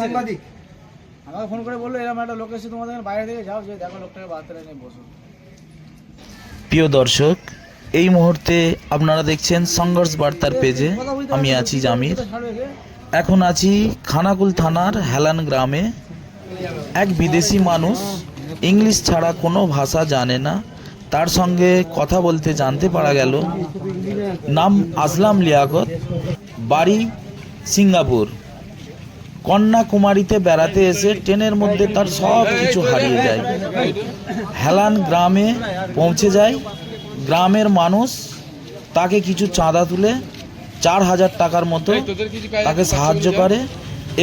সাংবাদিক আমাকে ফোন করে বললো এরকম একটা লোক এসে তোমাদের বাইরে থেকে যাও, যে দেখো লোকটাকে বাচ্চারা নিয়ে বসো। প্রিয় দর্শক, এই মুহূর্তে আপনারা দেখছেন সংঘর্ষ বার্তার পেজে। আমি আছি জামির। এখন আছি খানাকুল থানার হেলান গ্রামে। এক বিদেশি মানুষ ইংলিশ ছাড়া কোনো ভাষা জানে না, তার সঙ্গে কথা বলতে জানতে পারা গেল। নাম আসলাম লিয়াকত, বাড়ি সিঙ্গাপুর। কন্যাকুমারীতে বেড়াতে এসে ট্রেনের মধ্যে তার সব কিছু হারিয়ে যায়। হেলান গ্রামে পৌঁছে যায়। গ্রামের মানুষ তাকে কিছু চাঁদা তুলে 4,000 টাকার মতো তাকে সাহায্য করে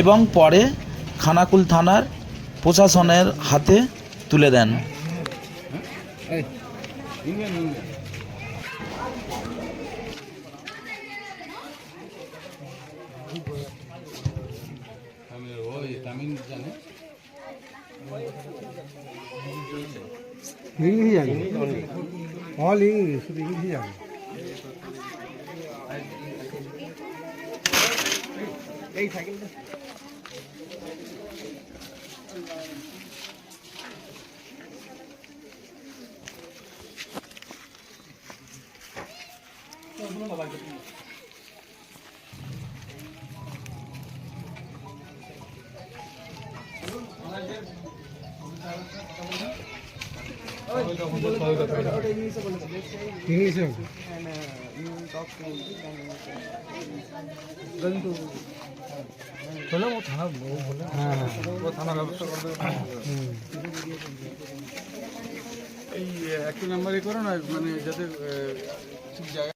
এবং পরে খানাকুল থানার প্রশাসনের হাতে তুলে দেন। ইংলিশ জানি, অল ইংলিশ, শুধু ইংলিশ জানি। এই সাইকেলটা इंग्लिश चलो वो थाना बोले, हाँ वो थाना व्यवस्था कर दो। এই একই নাম্বারই করো না, মানে যাতে ঠিক জায়গা